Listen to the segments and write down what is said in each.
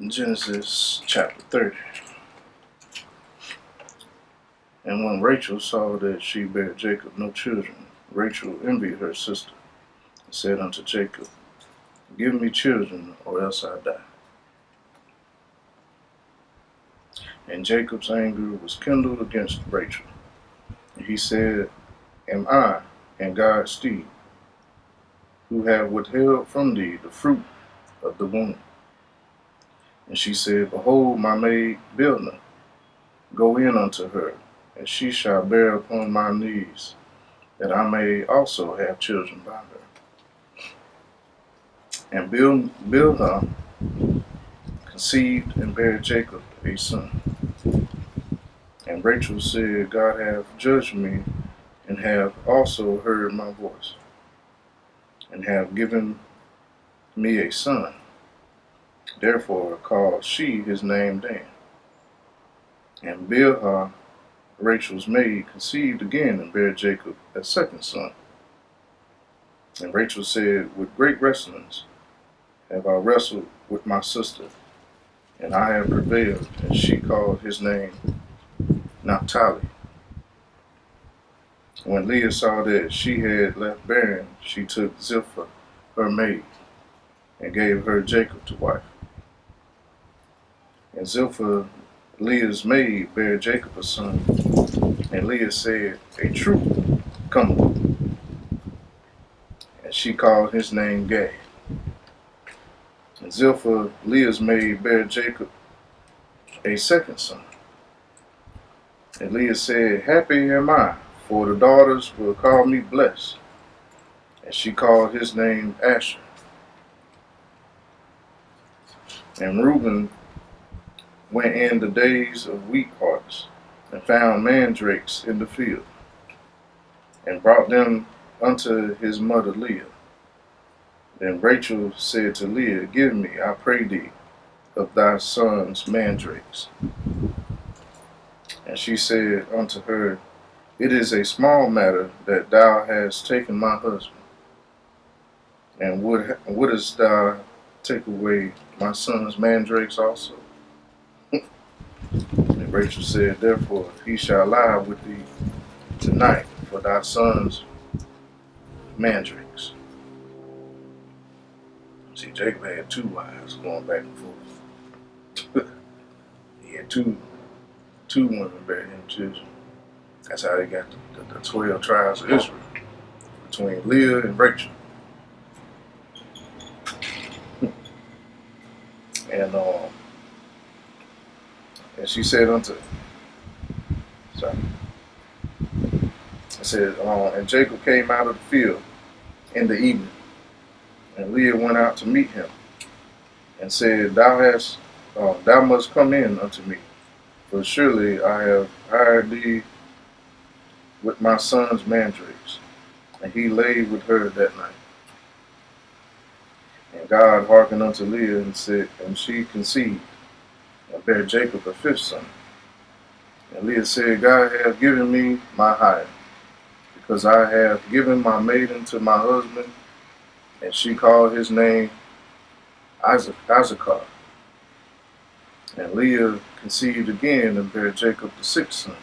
Genesis chapter 30. And when Rachel saw that she bare Jacob no children, Rachel envied her sister, and said unto Jacob, Give me children, or else I die. And Jacob's anger was kindled against Rachel. And he said, Am I and God's steed, who have withheld from thee the fruit of the womb? And she said, Behold, my maid Bilhah, go in unto her, and she shall bear upon my knees, that I may also have children by her. And Bilhah conceived and bare Jacob a son. And Rachel said, God hath judged me, and have also heard my voice, and have given me a son. Therefore called she his name Dan. And Bilhah, Rachel's maid, conceived again and bare Jacob a second son. And Rachel said, With great wrestlings have I wrestled with my sister, and I have prevailed. And she called his name Naphtali. When Leah saw that she had left bearing, she took Zilpah, her maid, and gave her Jacob to wife. And Zilpah, Leah's maid, bare Jacob a son. And Leah said, A troop cometh. And she called his name Gad. And Zilpah, Leah's maid, bare Jacob a second son. And Leah said, Happy am I, for the daughters will call me blessed. And she called his name Asher. And Reuben went in the days of wheat harvest, and found mandrakes in the field, and brought them unto his mother Leah. Then Rachel said to Leah, Give me, I pray thee, of thy son's mandrakes. And she said unto her, It is a small matter that thou hast taken my husband. And wouldest thou take away my son's mandrakes also? And Rachel said, Therefore he shall lie with thee tonight for thy son's mandrakes. See, Jacob had two wives going back and forth. He had two women bearing him children. That's how they got the 12 tribes of Israel, between Leah and Rachel. And she said unto, and Jacob came out of the field in the evening, and Leah went out to meet him, and said, Thou must come in unto me, for surely I have hired thee with my son's mandrakes. And he lay with her that night. And God hearkened unto Leah, and she conceived, and bare Jacob a fifth son. And Leah said, God hath given me my hire, because I have given my maiden to my husband. And she called his name Issachar. And Leah conceived again and bare Jacob the sixth son.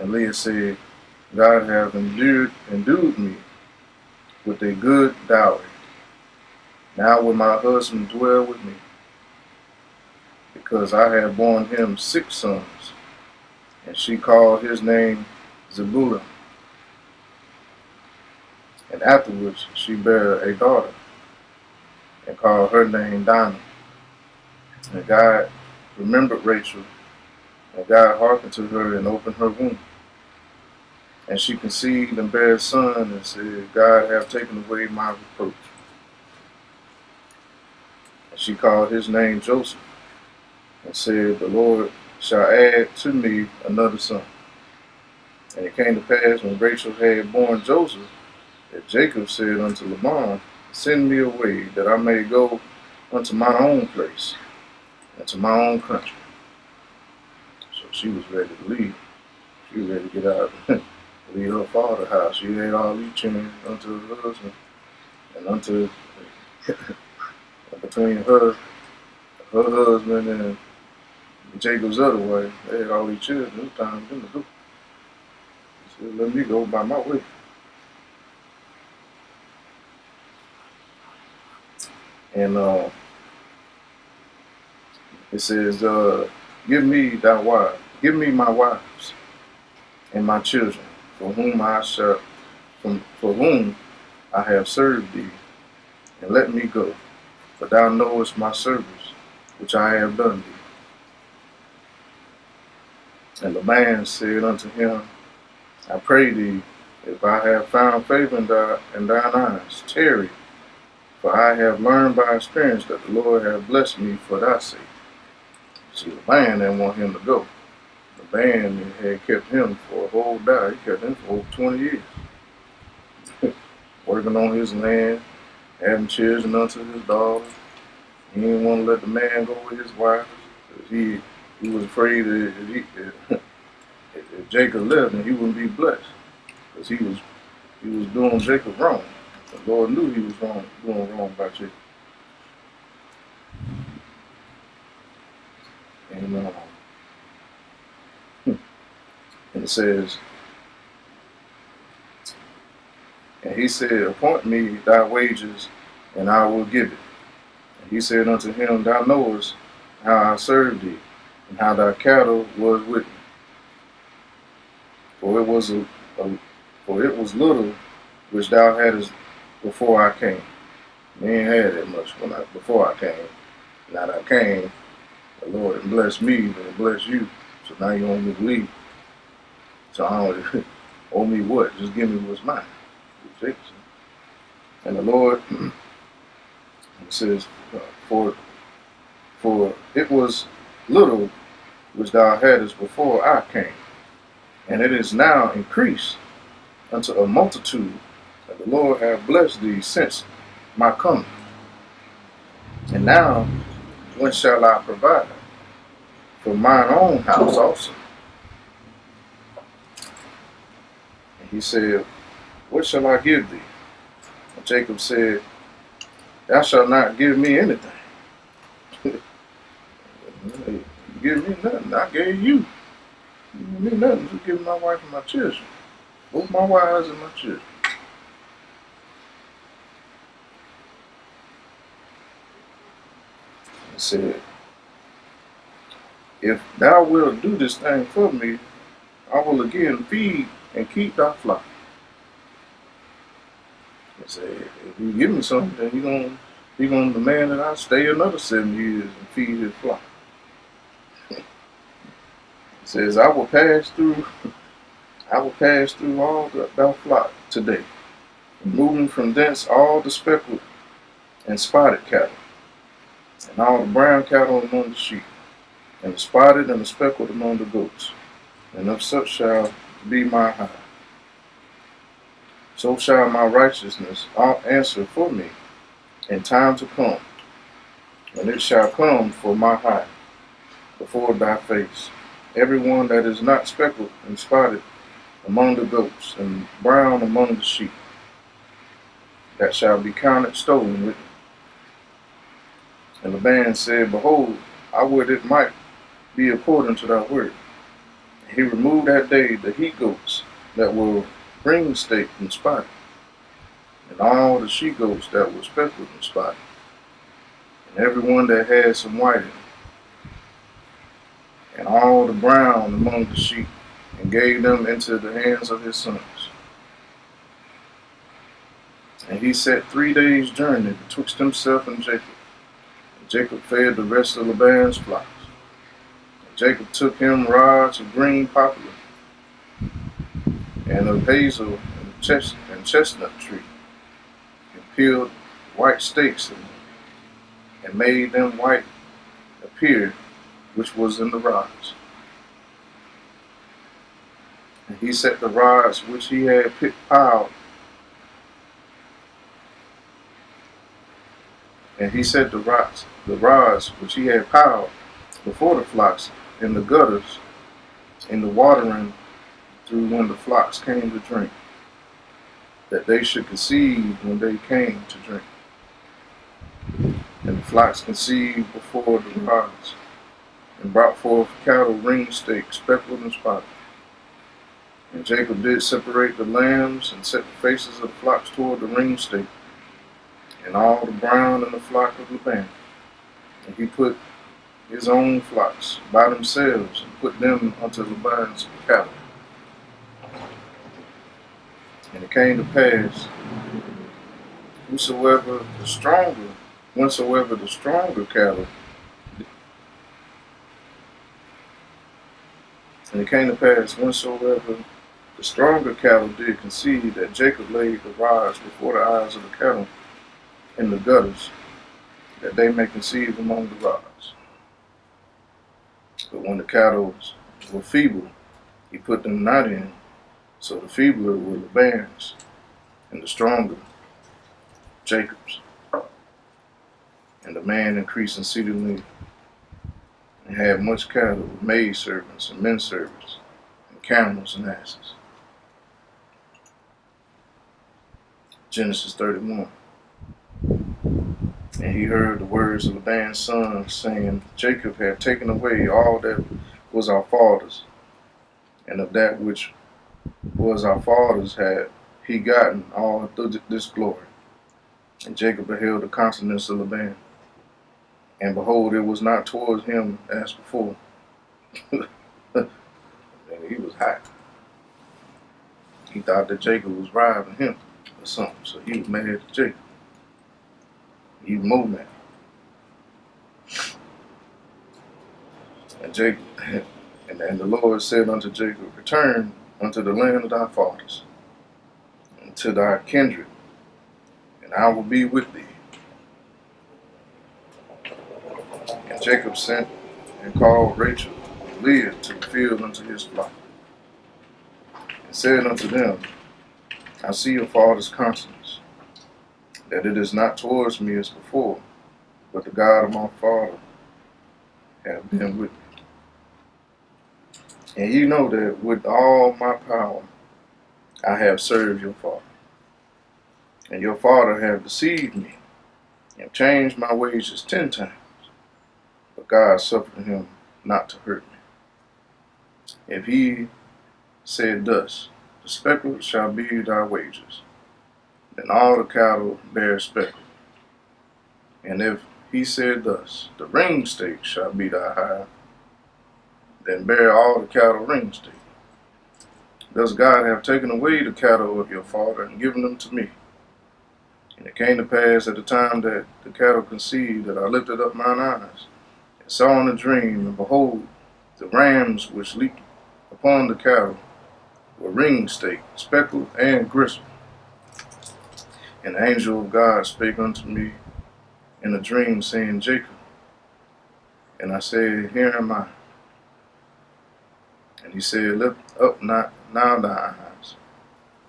And Leah said, God hath endued me with a good dowry. Now will my husband dwell with me, because I have borne him 6 sons. And she called his name Zebulun. And afterwards she bare a daughter, and called her name Dinah. And God remembered Rachel, and God hearkened to her and opened her womb. And she conceived and bare a son, and said, God hath taken away my reproach. And she called his name Joseph, and said, The Lord shall add to me another son. And it came to pass, when Rachel had borne Joseph, that Jacob said unto Laban, Send me away, that I may go unto my own place, and to my own country. So she was ready to leave. She was ready to get out and leave her father's house. She had all these children unto her husband, and unto between her her husband and Jacob's other wife, they had all these children. It was time for them to go. He said, let me go by my way. And it says, give me thy wife, give me my wives and my children, for whom I have served thee, and let me go, for thou knowest my service which I have done thee. And the man said unto him, I pray thee, if I have found favor in thine eyes, tarry, for I have learned by experience that the Lord hath blessed me for thy sake. See, the man didn't want him to go. The man had kept him for a whole day. He kept him for over 20 years. Working on his land, having children unto his daughters. He didn't want to let the man go with his wife. He was afraid that if Jacob left, then he wouldn't be blessed. Because he was doing Jacob wrong. The Lord knew he was doing wrong by Jacob. And it says, and he said, appoint me thy wages, and I will give it. And he said unto him, thou knowest how I served thee, and how thy cattle was with me. For it was little which thou hadst before I came. We ain't had that much before I came. Now that I came, the Lord had blessed me, but He blessed you. So now you want me to leave. So I don't owe me what? Just give me what's mine. And the Lord says, for it was little which thou hadst before I came, and it is now increased unto a multitude, that the Lord hath blessed thee since my coming. And now, when shall I provide for mine own house also? And he said, what shall I give thee? And Jacob said, thou shalt not give me anything. Give me nothing. I gave you. Give me nothing. Just give my wife and my children. Both my wives and my children. He said, if thou wilt do this thing for me, I will again feed and keep thy flock. He said, if you give me something, then you're gonna demand that I stay another 7 years and feed his flock. He says, I will pass through all thy flock today, removing from thence all the speckled and spotted cattle, and all the brown cattle among the sheep, and the spotted and the speckled among the goats, and of such shall be my hire. So shall my righteousness answer for me in time to come, and it shall come for my hire before thy face. Everyone that is not speckled and spotted among the goats, and brown among the sheep, that shall be counted stolen with me. And the man said, behold, I would it might be according to thy word. And he removed that day the he goats that were ring staked and spotted, and all the she goats that were speckled and spotted, and every one that had some white in it, and all the brown among the sheep, and gave them into the hands of his sons. And he set 3 days' journey betwixt himself and Jacob. And Jacob fed the rest of Laban's flocks. And Jacob took him rods of green poplar, and of hazel and chestnut tree, and peeled white stakes in them, and made them white appear, which was in the rods. And he set the rods which he had piled, and he set the rods which he had piled before the flocks in the gutters, in the watering through when the flocks came to drink, that they should conceive when they came to drink. And the flocks conceived before the rods, and brought forth cattle ring-staked, speckled and spotted. And Jacob did separate the lambs, and set the faces of the flocks toward the ring-stake, and all the brown in the flock of Laban. And he put his own flocks by themselves, and put them unto Laban's cattle. And it came to pass, whensoever the stronger cattle, and it came to pass, whensoever the stronger cattle did conceive, that Jacob laid the rods before the eyes of the cattle in the gutters, that they may conceive among the rods. But when the cattle were feeble, he put them not in, so the feebler were Laban's, and the stronger Jacob's. And the man increased exceedingly, and had much cattle, with maid servants and men servants, and camels and asses. Genesis 31. And he heard the words of Laban's son, saying, Jacob had taken away all that was our father's, and of that which was our father's had he gotten all this glory. And Jacob beheld the countenance of Laban, and behold, it was not towards him as before. And he was hot. He thought that Jacob was rivaling him or something, so he was mad at Jacob. He was more mad. And Jacob, and the Lord said unto Jacob, return unto the land of thy fathers, and to thy kindred, and I will be with thee. And Jacob sent and called Rachel and Leah to the field unto his flock, and said unto them, I see your father's countenance, that it is not towards me as before, but the God of my father hath been with me. And you know that with all my power I have served your father. And your father hath deceived me, and changed my wages 10 times. But God suffered him not to hurt me. If he said thus, the speckled shall be thy wages, then all the cattle bear speckled. And if he said thus, the ring stake shall be thy hire, then bear all the cattle ring stake. Thus God hath taken away the cattle of your father, and given them to me. And it came to pass at the time that the cattle conceived, that I lifted up mine eyes, and saw in a dream, and behold, the rams which leaped upon the cattle were ring-staked, speckled, and gristled. And the angel of God spake unto me in a dream, saying, Jacob. And I said, Here am I. And he said, Lift up now thy eyes,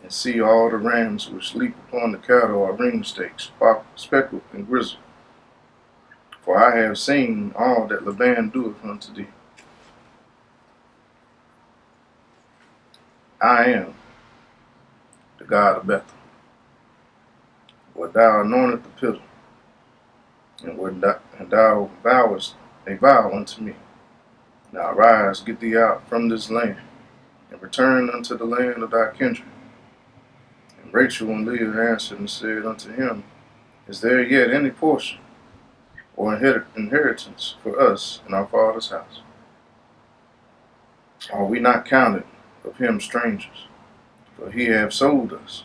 and see all the rams which leap upon the cattle are ring-staked, speckled, and gristled. For I have seen all that Laban doeth unto thee. I am the God of Bethel, where thou anointest the pillar, and thou vowest a vow unto me. Now arise, get thee out from this land, and return unto the land of thy kindred. And Rachel and Leah answered and said unto him, Is there yet any portion or inheritance for us in our father's house? Are we not counted of him strangers? For he hath sold us,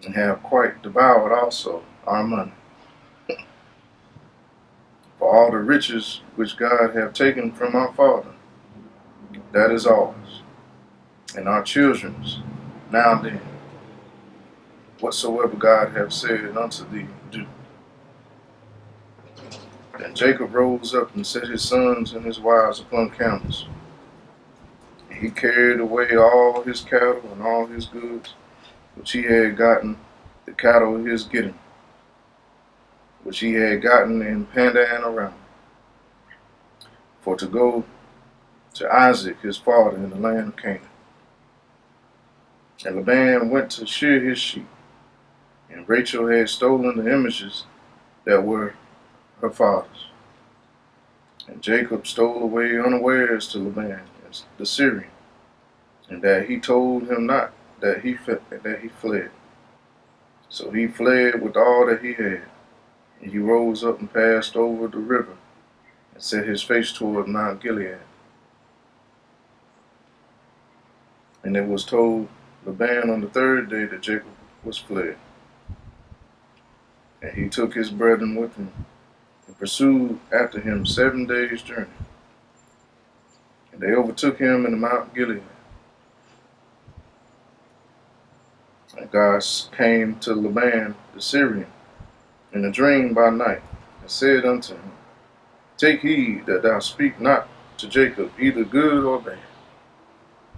and have quite devoured also our money. For all the riches which God hath taken from our father, that is ours, and our children's. Now then, whatsoever God hath said unto thee, do. Then Jacob rose up and set his sons and his wives upon camels. And he carried away all his cattle and all his goods, which he had gotten, the cattle of his getting, which he had gotten in Padan Aram, for to go to Isaac his father in the land of Canaan. And Laban went to shear his sheep, and Rachel had stolen the images that were her fathers. And Jacob stole away unawares to Laban the Syrian, and that he told him not that he fled. So he fled with all that he had, and he rose up and passed over the river, and set his face toward Mount Gilead. And it was told Laban on the third day that Jacob was fled. And he took his brethren with him, and pursued after him 7 days' journey. And they overtook him in the Mount Gilead. And God came to Laban the Syrian in a dream by night, and said unto him, Take heed that thou speak not to Jacob either good or bad.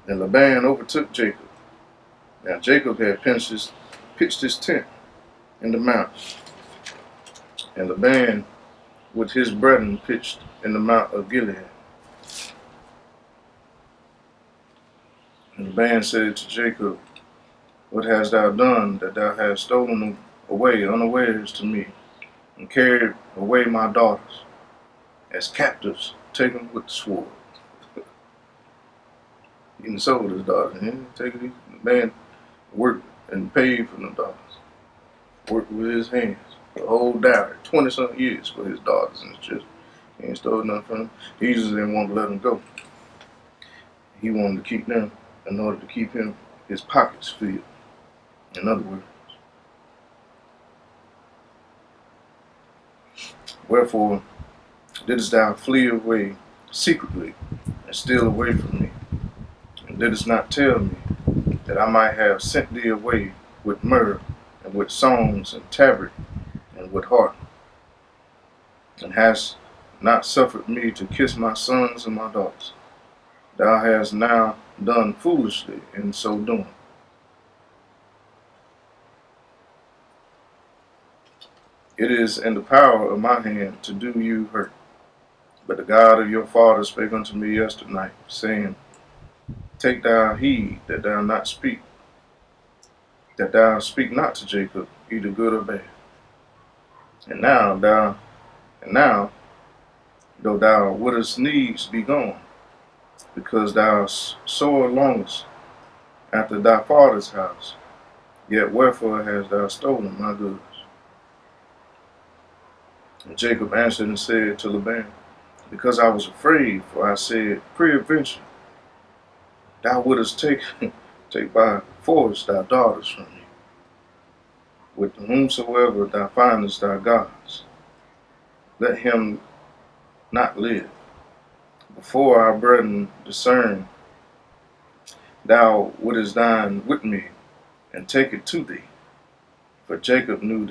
And Laban overtook Jacob. Now Jacob had pitched his tent in the mount, and Laban with his brethren pitched in the mount of Gilead. And Laban said to Jacob, What hast thou done, that thou hast stolen away unawares to me, and carried away my daughters, as captives taken with the sword? He done sold his daughters. The man worked and paid for them daughters. Worked with his hands. The whole dowry, 20-something years for his daughters and his children. He ain't stole nothing from them. He just didn't want to let them go. He wanted to keep them in order to keep his pockets filled. In other words. Wherefore didst thou flee away secretly and steal away from me, and didst not tell me that I might have sent thee away with myrrh and with songs and tabret and with harp, and hast not suffered me to kiss my sons and my daughters. Thou hast now done foolishly in so doing. It is in the power of my hand to do you hurt. But the God of your father spake unto me yesternight, saying, Take thou heed that thou speak not to Jacob, either good or bad. And now, though thou wouldest needs be gone, because thou sore longest after thy father's house, yet wherefore hast thou stolen my goods? And Jacob answered and said to Laban, Because I was afraid, for I said, Peradventure, thou wouldest take by force thy daughters from me, with whomsoever thou findest thy gods. Let him not live. Before our brethren discern, thou wouldest dine with me, and take it to thee. For Jacob knew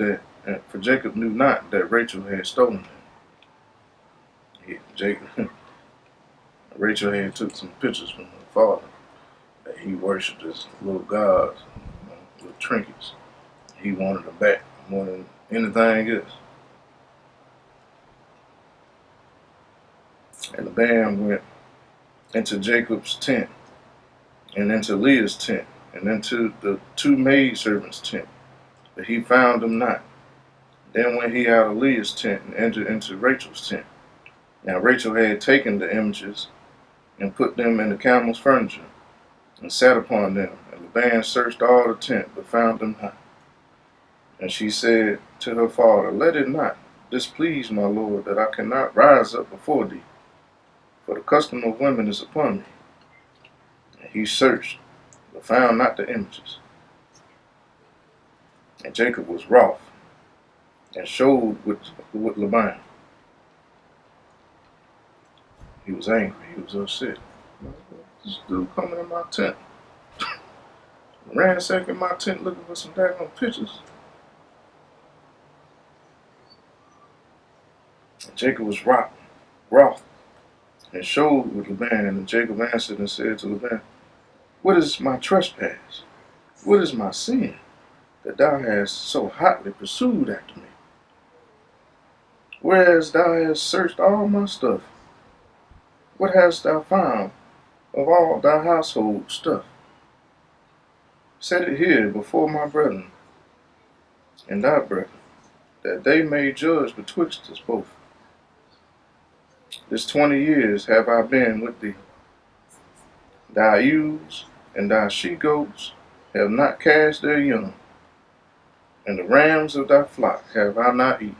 not that Rachel had stolen him. Rachel had took some pictures from her father that he worshipped as little gods, little trinkets. He wanted them back more than anything else. And Laban went into Jacob's tent, and into Leah's tent, and into the two maidservants' tent, but he found them not. Then went he out of Leah's tent, and entered into Rachel's tent. Now Rachel had taken the images, and put them in the camel's furniture, and sat upon them. And Laban searched all the tent, but found them not. And she said to her father, Let it not displease my lord, that I cannot rise up before thee, for the custom of women is upon me. And he searched, but found not the images. And Jacob was wroth, and showed with Laban. He was angry, he was upset. This dude coming in my tent, ransacking my tent looking for some daggone pictures. And Jacob was wroth, and showed with Laban. And Jacob answered and said to Laban, What is my trespass? What is my sin, that thou hast so hotly pursued after me? Whereas thou hast searched all my stuff, what hast thou found of all thy household stuff? Set it here before my brethren and thy brethren, that they may judge betwixt us both. This 20 years have I been with thee. Thy ewes and thy she goats have not cast their young, and the rams of thy flock have I not eaten.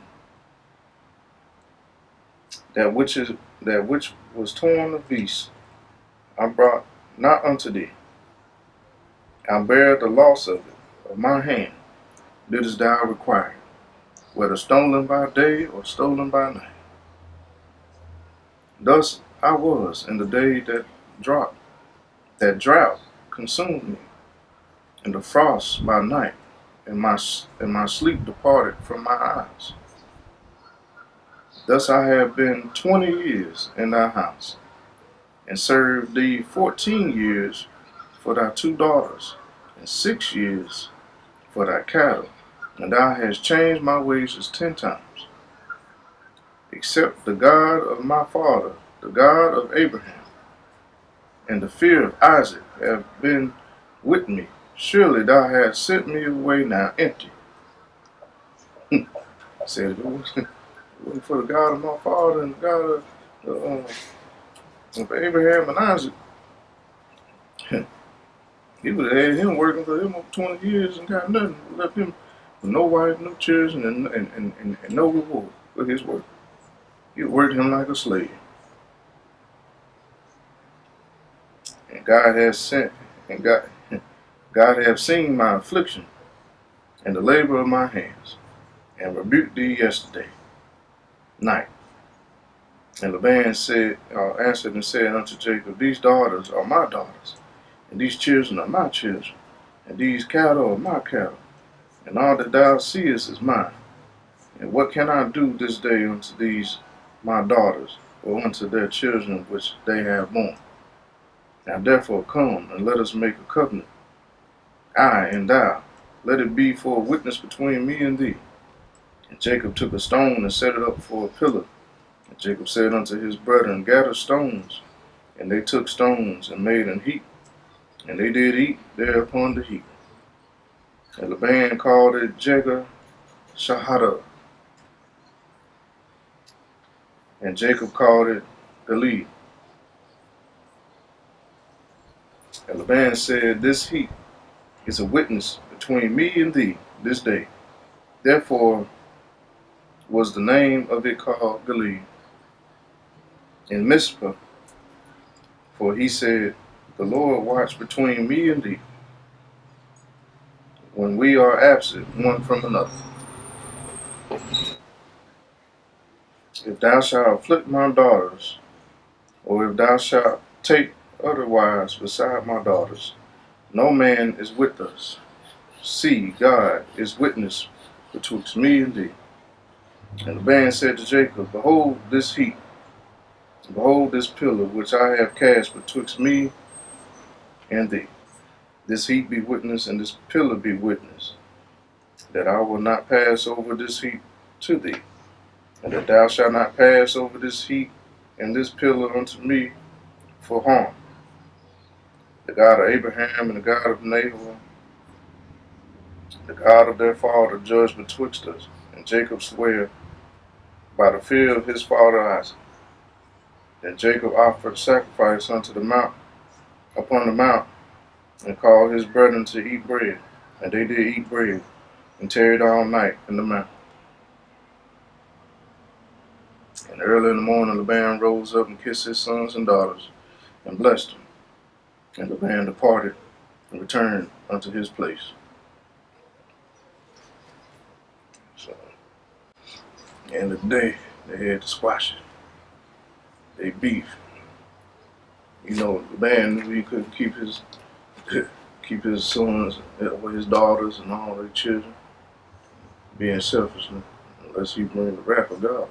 That which was torn of beasts I brought not unto thee. I bear the loss of it of my hand. Didst thou require it, whether stolen by day or stolen by night? Thus I was in the day that drought consumed me, and the frost by night, and my sleep departed from my eyes. Thus I have been 20 years in thy house, and served thee 14 years for thy 2 daughters, and 6 years for thy cattle, and thou hast changed my wages 10 times. Except the God of my father, the God of Abraham, and the fear of Isaac have been with me, surely thou hast sent me away now empty. Said, if it wasn't for the God of my father and the God of Abraham and Isaac, he would have had him working for him over 20 years and got nothing. Left him with no wife, no children, and no reward for his work. He worked him like a slave. And God has sent, and God have seen my affliction and the labor of my hands, and rebuked thee yesterday night. And Laban answered and said unto Jacob, these daughters are my daughters, and these children are my children, and these cattle are my cattle, and all that thou seest is mine. And what can I do this day unto these my daughters, or unto their children which they have borne? Now therefore come, and let us make a covenant, I and thou. Let it be for a witness between me and thee. And Jacob took a stone and set it up for a pillar. And Jacob said unto his brethren, gather stones. And they took stones and made an heap. And they did eat there upon the heap. And Laban called it Jegar Shahada. And Jacob called it Gilead. And Laban said, this heap is a witness between me and thee this day. Therefore was the name of it called Gilead. In Mizpah, for he said, the Lord watch between me and thee, when we are absent one from another. If thou shalt afflict my daughters, or if thou shalt take other wives beside my daughters, no man is with us. See, God is witness betwixt me and thee. And the man said to Jacob, behold this heap, behold this pillar which I have cast betwixt me and thee. This heap be witness, and this pillar be witness, that I will not pass over this heap to thee, and that thou shalt not pass over this heap and this pillar unto me for harm. The God of Abraham and the God of Nahor, the God of their father, judge betwixt us. And Jacob sware by the fear of his father Isaac. Then Jacob offered sacrifice unto the mount, upon the mount, and called his brethren to eat bread. And they did eat bread, and tarried all night in the mount. And early in the morning Laban rose up and kissed his sons and daughters, and blessed them. And Laban departed, and returned unto his place. So, at the end of the day, they had to squash it. They beef. You know, Laban knew he couldn't keep his sons or his daughters and all their children being selfish unless he bring the wrath of God.